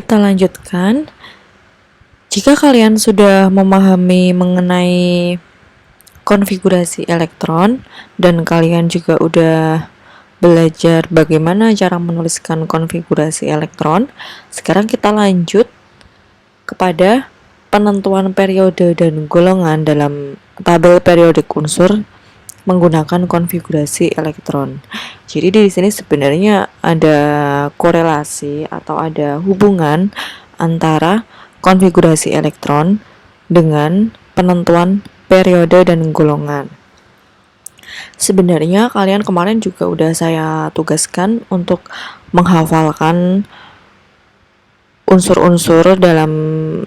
kita lanjutkan. Jika kalian sudah memahami mengenai konfigurasi elektron dan kalian juga udah belajar bagaimana cara menuliskan konfigurasi elektron, sekarang kita lanjut kepada penentuan periode dan golongan dalam tabel periodik unsur menggunakan konfigurasi elektron. Jadi di sini sebenarnya ada korelasi atau ada hubungan antara konfigurasi elektron dengan penentuan periode dan golongan. Sebenarnya kalian kemarin juga udah saya tugaskan untuk menghafalkan unsur-unsur dalam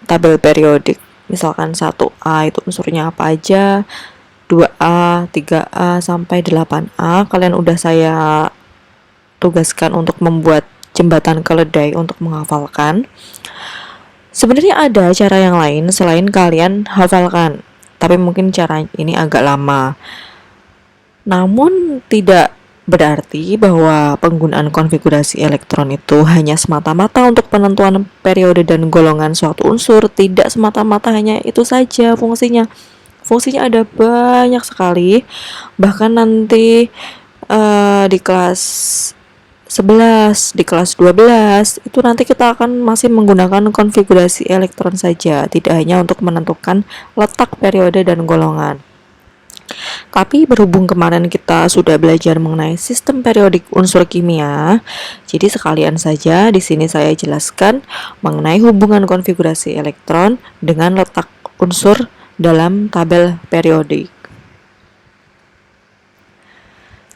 tabel periodik. Misalkan 1A itu unsurnya apa aja, 2A, 3A, sampai 8A. Kalian udah saya tugaskan untuk membuat jembatan keledai untuk menghafalkan. Sebenarnya ada cara yang lain selain kalian hafalkan, tapi mungkin cara ini agak lama. Namun tidak berarti bahwa penggunaan konfigurasi elektron itu hanya semata-mata untuk penentuan periode dan golongan suatu unsur. Tidak semata-mata hanya itu saja fungsinya. Fungsinya ada banyak sekali. Bahkan nanti di kelas 11, di kelas 12 itu nanti kita akan masih menggunakan konfigurasi elektron saja, tidak hanya untuk menentukan letak periode dan golongan. Tapi berhubung kemarin kita sudah belajar mengenai sistem periodik unsur kimia, jadi sekalian saja di sini saya jelaskan mengenai hubungan konfigurasi elektron dengan letak unsur dalam tabel periodik.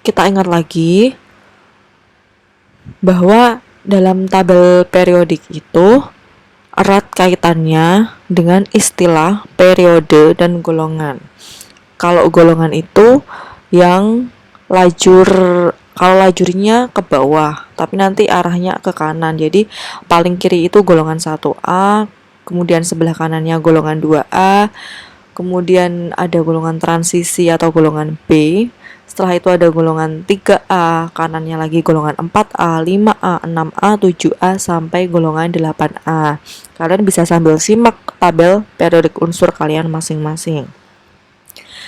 Kita ingat lagi bahwa dalam tabel periodik itu erat kaitannya dengan istilah periode dan golongan. Kalau golongan itu yang kalau lajurnya ke bawah, tapi nanti arahnya ke kanan. Jadi paling kiri itu golongan 1A, kemudian sebelah kanannya golongan 2A, kemudian ada golongan transisi atau golongan B. Setelah itu ada golongan 3A, kanannya lagi golongan 4A, 5A, 6A, 7A, sampai golongan 8A. Kalian bisa sambil simak tabel periodik unsur kalian masing-masing.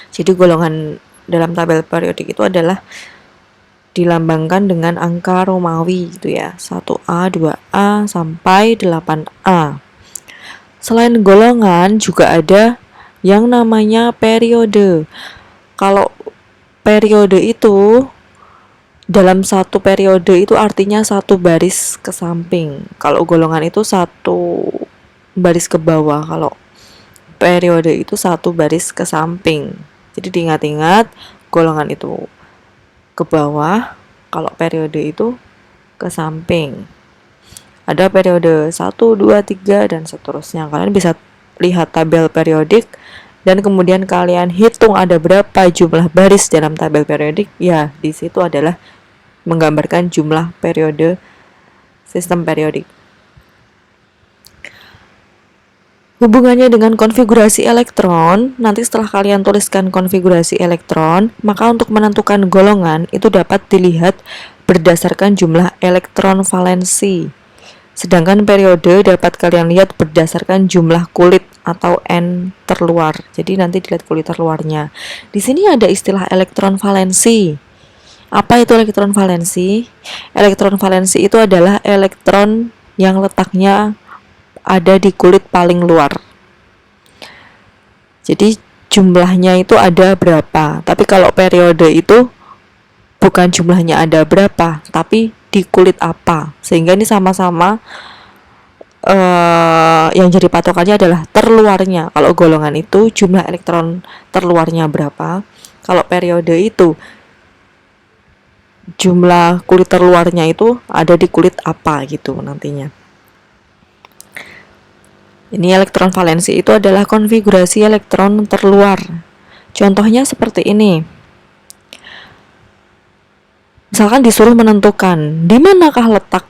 Jadi golongan dalam tabel periodik itu adalah dilambangkan dengan angka Romawi gitu ya, 1A, 2A, sampai 8A. Selain golongan juga ada yang namanya periode. Kalau periode itu dalam satu periode itu artinya satu baris ke samping. Kalau golongan itu satu baris ke bawah. Kalau periode itu satu baris ke samping. Jadi diingat-ingat, golongan itu ke bawah, kalau periode itu ke samping. Ada periode 1, 2, 3 dan seterusnya. Kalian bisa lihat tabel periodik dan kemudian kalian hitung ada berapa jumlah baris dalam tabel periodik, ya di situ adalah menggambarkan jumlah periode sistem periodik. Hubungannya dengan konfigurasi elektron, nanti setelah kalian tuliskan konfigurasi elektron, maka untuk menentukan golongan itu dapat dilihat berdasarkan jumlah elektron valensi. Sedangkan periode dapat kalian lihat berdasarkan jumlah kulit atau N terluar. Jadi nanti dilihat kulit terluarnya. Di sini ada istilah elektron valensi. Apa itu elektron valensi? Elektron valensi itu adalah elektron yang letaknya ada di kulit paling luar. Jadi jumlahnya itu ada berapa. Tapi kalau periode itu bukan jumlahnya ada berapa, tapi di kulit apa. Sehingga ini sama-sama yang jadi patokannya adalah terluarnya. Kalau golongan itu jumlah elektron terluarnya berapa. Kalau periode itu jumlah kulit terluarnya itu ada di kulit apa gitu nantinya. Ini elektron valensi itu adalah konfigurasi elektron terluar. Contohnya seperti ini. Misalkan disuruh menentukan di manakah letak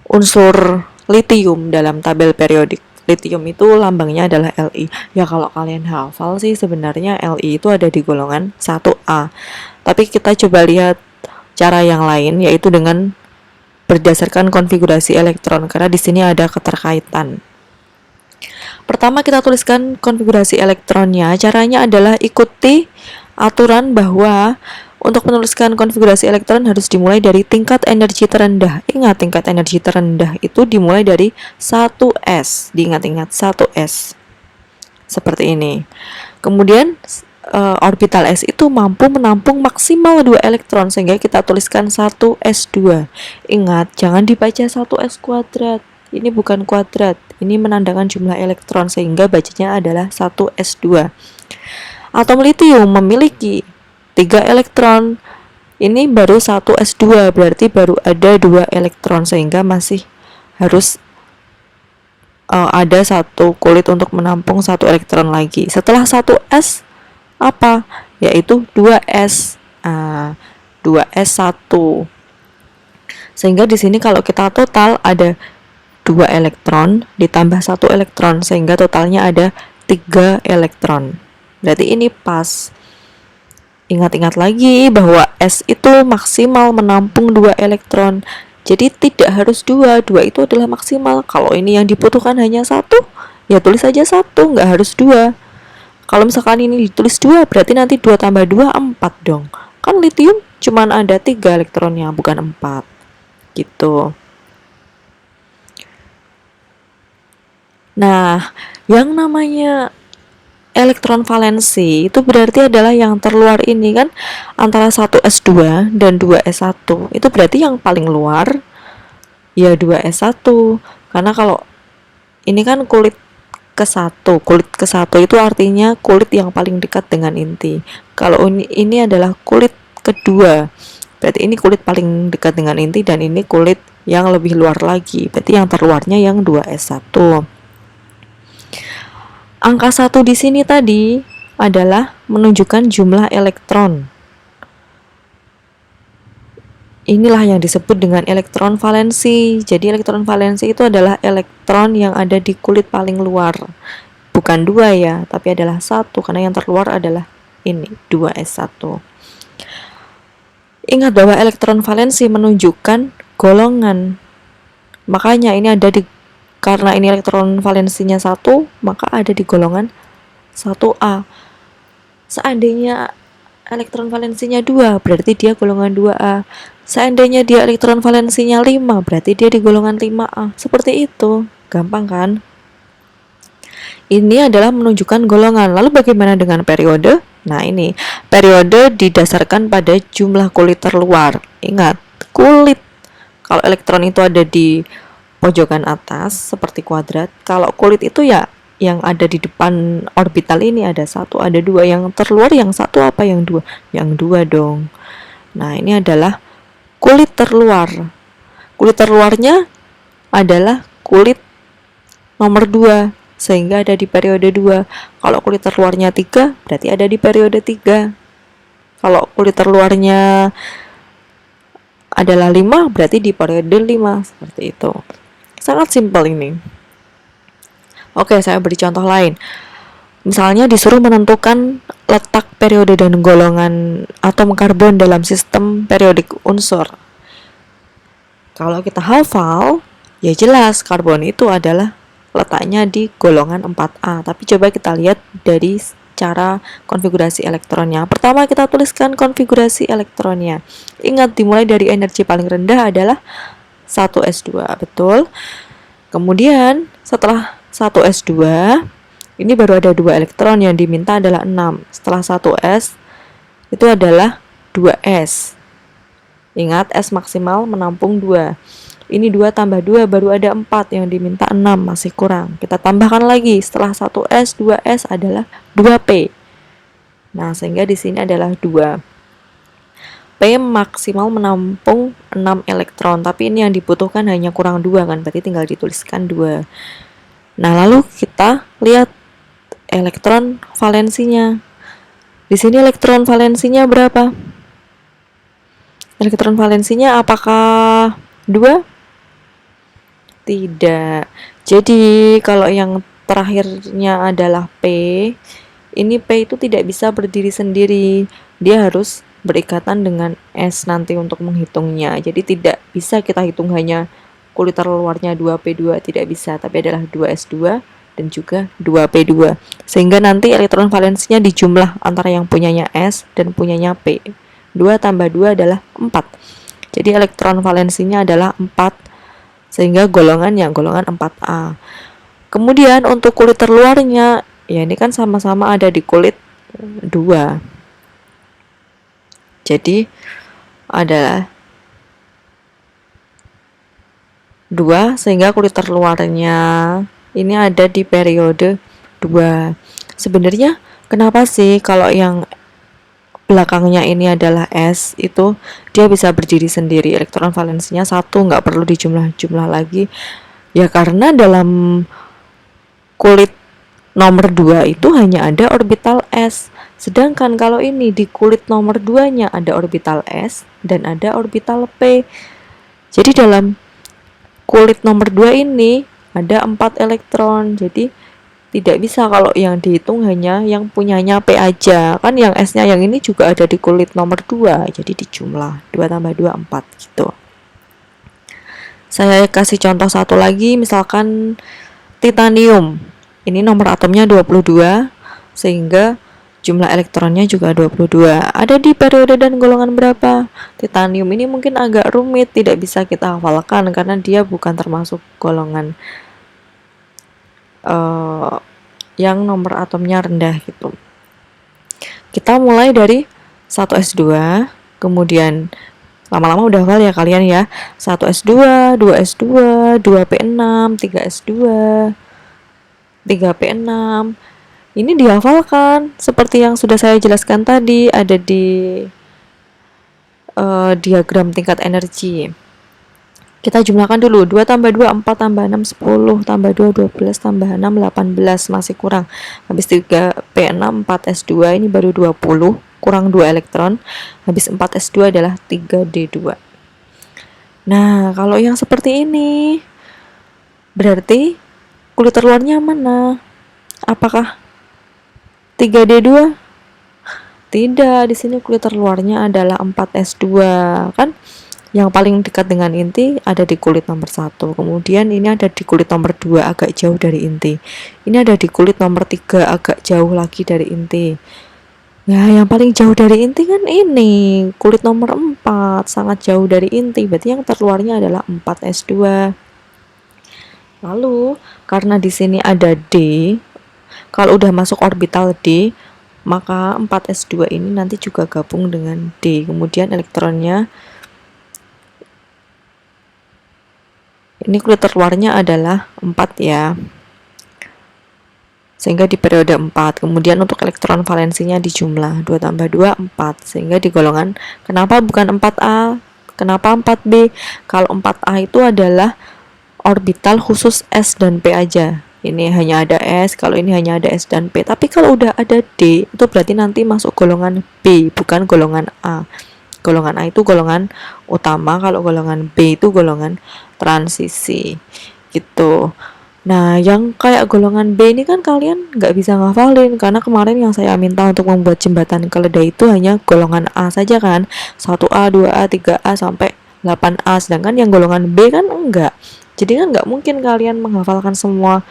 unsur litium dalam tabel periodik. Litium itu lambangnya adalah Li. Ya kalau kalian hafal sih sebenarnya Li itu ada di golongan 1A. Tapi kita coba lihat cara yang lain, yaitu dengan berdasarkan konfigurasi elektron karena di sini ada keterkaitan. Pertama kita tuliskan konfigurasi elektronnya. Caranya adalah ikuti aturan bahwa untuk menuliskan konfigurasi elektron harus dimulai dari tingkat energi terendah. Ingat, tingkat energi terendah itu dimulai dari 1s. Diingat-ingat 1s. Seperti ini. Kemudian orbital s itu mampu menampung maksimal 2 elektron sehingga kita tuliskan 1s2. Ingat, jangan dibaca 1s kuadrat. Ini bukan kuadrat. Ini menandakan jumlah elektron sehingga bacanya adalah 1s2. Atom litium memiliki 3 elektron. Ini baru 1s2, berarti baru ada 2 elektron sehingga masih harus ada satu kulit untuk menampung 1 elektron lagi. Setelah 1s apa? Yaitu 2s. 2s1. Sehingga di sini kalau kita total ada 2 elektron ditambah 1 elektron sehingga totalnya ada 3 elektron. Berarti ini pas. Ingat-ingat lagi bahwa S itu maksimal menampung 2 elektron. Jadi tidak harus 2 itu adalah maksimal. Kalau ini yang dibutuhkan hanya 1, ya tulis saja 1, nggak harus 2. Kalau misalkan ini ditulis 2, berarti nanti 2 tambah 2, 4 dong. Kan litium cuma ada 3 elektronnya, bukan 4. Gitu. Nah, yang namanya elektron valensi itu berarti adalah yang terluar ini kan antara 1s2 dan 2s1. Itu berarti yang paling luar ya 2s1. Karena kalau ini kan kulit ke-1. Kulit ke-1 itu artinya kulit yang paling dekat dengan inti. Kalau ini adalah kulit kedua. Berarti ini kulit paling dekat dengan inti dan ini kulit yang lebih luar lagi. Berarti yang terluarnya yang 2s1. Angka 1 di sini tadi adalah menunjukkan jumlah elektron. Inilah yang disebut dengan elektron valensi. Jadi elektron valensi itu adalah elektron yang ada di kulit paling luar. Bukan 2 ya, tapi adalah 1 karena yang terluar adalah ini, 2s1. Ingat bahwa elektron valensi menunjukkan golongan. Makanya ini ada di karena ini elektron valensinya 1, maka ada di golongan 1A. Seandainya elektron valensinya 2, berarti dia golongan 2A. Seandainya dia elektron valensinya 5, berarti dia di golongan 5A. Seperti itu. Gampang kan? Ini adalah menunjukkan golongan. Lalu bagaimana dengan periode? Nah, ini. Periode didasarkan pada jumlah kulit terluar. Ingat, kulit. Kalau elektron itu ada di pojokan atas seperti kuadrat. Kalau kulit itu ya yang ada di depan orbital ini ada 1, ada 2. Yang terluar yang 1 apa yang 2? Yang 2 dong. Nah, ini adalah kulit terluar. Kulit terluarnya adalah kulit nomor 2 sehingga ada di periode 2. Kalau kulit terluarnya 3 berarti ada di periode 3. Kalau kulit terluarnya adalah 5 berarti di periode 5. Seperti itu. Sangat simpel ini. Oke, saya beri contoh lain. Misalnya disuruh menentukan letak periode dan golongan atom karbon dalam sistem periodik unsur. Kalau kita hafal, ya jelas karbon itu adalah letaknya di golongan 4A. Tapi coba kita lihat dari cara konfigurasi elektronnya. Pertama kita tuliskan konfigurasi elektronnya. Ingat, dimulai dari energi paling rendah adalah 1s2, betul. Kemudian setelah 1s2 ini baru ada 2 elektron, yang diminta adalah 6. Setelah 1s itu adalah 2s. Ingat, s maksimal menampung 2. Ini 2 tambah 2 baru ada 4, yang diminta 6, masih kurang. Kita tambahkan lagi, setelah 1s 2s adalah 2p. Nah, sehingga di sini adalah 2. P maksimal menampung 6 elektron, tapi ini yang dibutuhkan hanya kurang 2 kan, berarti tinggal dituliskan 2. Nah, lalu kita lihat elektron valensinya. Di sini elektron valensinya berapa? Elektron valensinya apakah 2? Tidak. Jadi kalau yang terakhirnya adalah P, ini P itu tidak bisa berdiri sendiri. Dia harus berikatan dengan S nanti untuk menghitungnya. Jadi tidak bisa kita hitung hanya kulit terluarnya 2p2, tidak bisa, tapi adalah 2s2 dan juga 2p2. Sehingga nanti elektron valensinya dijumlah antara yang punyanya S dan punyanya P. 2 tambah 2 adalah 4. Jadi elektron valensinya adalah 4, sehingga golongannya golongan 4A. Kemudian untuk kulit terluarnya, ya ini kan sama-sama ada di kulit 2. Jadi adalah 2, sehingga kulit terluarnya ini ada di periode 2. Sebenarnya kenapa sih kalau yang belakangnya ini adalah S, itu dia bisa berdiri sendiri, elektron valensinya 1, nggak perlu dijumlah-jumlah lagi. Ya karena dalam kulit nomor 2 itu hanya ada orbital S. Sedangkan kalau ini di kulit nomor 2-nya ada orbital S dan ada orbital P. Jadi dalam kulit nomor 2 ini ada 4 elektron. Jadi tidak bisa kalau yang dihitung hanya yang punyanya P aja. Kan yang S-nya yang ini juga ada di kulit nomor 2. Jadi dijumlah 2 tambah 2 4 gitu. Saya kasih contoh satu lagi, misalkan titanium. Ini nomor atomnya 22, sehingga jumlah elektronnya juga 22. Ada di periode dan golongan berapa? Titanium ini mungkin agak rumit, tidak bisa kita hafalkan karena dia bukan termasuk golongan yang nomor atomnya rendah gitu. Kita mulai dari 1s2, kemudian lama-lama udah hafal ya kalian ya. 1s2, 2s2, 2p6, 3s2, 3p6. Ini dihafalkan seperti yang sudah saya jelaskan tadi, ada di diagram tingkat energi. Kita jumlahkan dulu, 2 tambah 2 4 tambah 6 10 tambah 2 12 tambah 6 18, masih kurang. Habis 3p6 4s2 ini baru 20, kurang 2 elektron. Habis 4s2 adalah 3d2. Nah, kalau yang seperti ini berarti kulit terluarnya mana? Apakah 3D2? Tidak, di sini kulit terluarnya adalah 4S2. Kan yang paling dekat dengan inti ada di kulit nomor 1. Kemudian ini ada di kulit nomor 2, agak jauh dari inti. Ini ada di kulit nomor 3, agak jauh lagi dari inti. Nah, yang paling jauh dari inti kan ini, kulit nomor 4, sangat jauh dari inti. Berarti yang terluarnya adalah 4S2. Lalu, karena di sini ada D, kalau udah masuk orbital D, maka 4s2 ini nanti juga gabung dengan D. Kemudian elektronnya, ini kulit terluarnya adalah 4 ya. Sehingga di periode 4. Kemudian untuk elektron valensinya dijumlah 2 tambah 2 4. Sehingga di golongan, kenapa bukan 4A? Kenapa 4B? Kalau 4A itu adalah orbital khusus S dan P aja. Ini hanya ada S, kalau ini hanya ada S dan P. Tapi kalau udah ada D, itu berarti nanti masuk golongan B, bukan golongan A. Golongan A itu golongan utama, kalau golongan B itu golongan transisi. Gitu. Nah, yang kayak golongan B ini kan kalian nggak bisa ngafalin, karena kemarin yang saya minta untuk membuat jembatan keledai itu hanya golongan A saja kan. 1A, 2A, 3A, sampai 8A. Sedangkan yang golongan B kan enggak. Jadi kan nggak mungkin kalian menghafalkan semua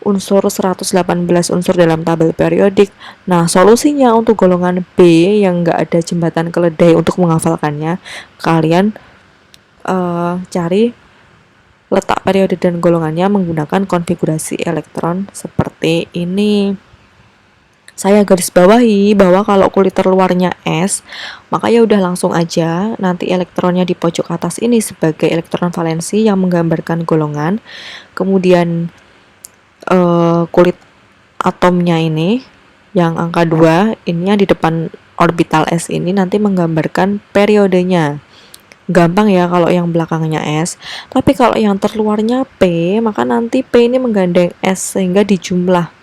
unsur 118 unsur dalam tabel periodik. Nah, solusinya untuk golongan B yang nggak ada jembatan keledai untuk menghafalkannya, kalian cari letak periode dan golongannya menggunakan konfigurasi elektron seperti ini. Saya garis bawahi bahwa kalau kulit terluarnya S, maka ya udah langsung aja nanti elektronnya di pojok atas ini sebagai elektron valensi yang menggambarkan golongan. Kemudian kulit atomnya ini yang angka 2, ini yang di depan orbital S ini nanti menggambarkan periodenya. Gampang ya kalau yang belakangnya S. Tapi kalau yang terluarnya P, maka nanti P ini menggandeng S sehingga dijumlah.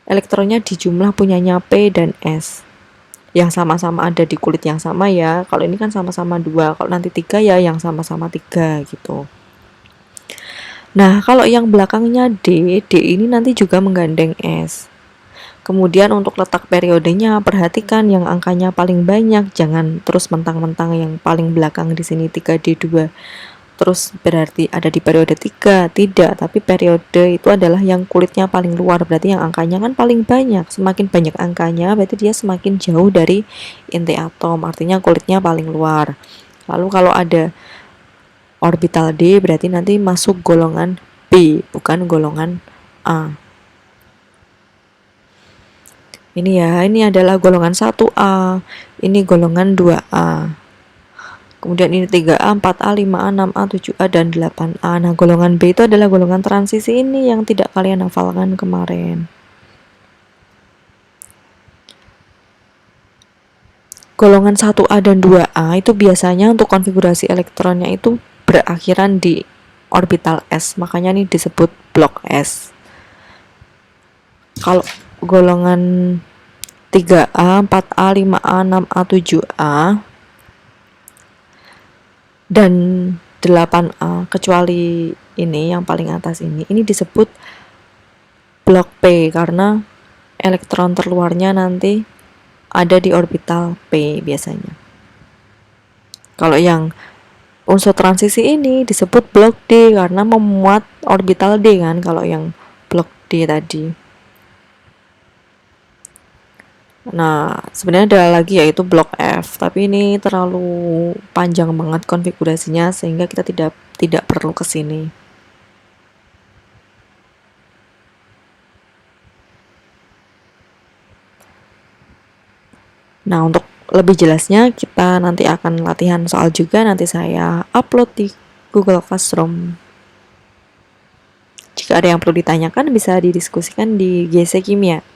Elektronnya dijumlah punyanya P dan S. Yang sama-sama ada di kulit yang sama ya. Kalau ini kan sama-sama 2. Kalau nanti 3 ya yang sama-sama 3 gitu. Nah, kalau yang belakangnya D, D ini nanti juga menggandeng S. Kemudian untuk letak periodenya, perhatikan yang angkanya paling banyak, jangan terus mentang-mentang yang paling belakang di sini 3D2 terus berarti ada di periode 3. Tidak, tapi periode itu adalah yang kulitnya paling luar, berarti yang angkanya kan paling banyak. Semakin banyak angkanya berarti dia semakin jauh dari inti atom, artinya kulitnya paling luar. Lalu kalau ada orbital D berarti nanti masuk golongan B, bukan golongan A. Ini ya, ini adalah golongan 1A, ini golongan 2A. Kemudian ini 3A, 4A, 5A, 6A, 7A, dan 8A. Nah, golongan B itu adalah golongan transisi ini yang tidak kalian hafalkan kemarin. Golongan 1A dan 2A itu biasanya untuk konfigurasi elektronnya itu berakhiran di orbital S, makanya ini disebut blok S. Kalau golongan 3A, 4A, 5A, 6A, 7A dan 8A kecuali ini yang paling atas ini disebut blok P karena elektron terluarnya nanti ada di orbital P biasanya. Kalau yang unsur transisi ini disebut blok D karena memuat orbital D kan kalau yang blok D tadi. Nah, sebenarnya ada lagi yaitu blok F, tapi ini terlalu panjang banget konfigurasinya sehingga kita tidak perlu ke sini. Nah, untuk lebih jelasnya kita nanti akan latihan soal juga, nanti saya upload di Google Classroom. Jika ada yang perlu ditanyakan bisa didiskusikan di GC Kimia.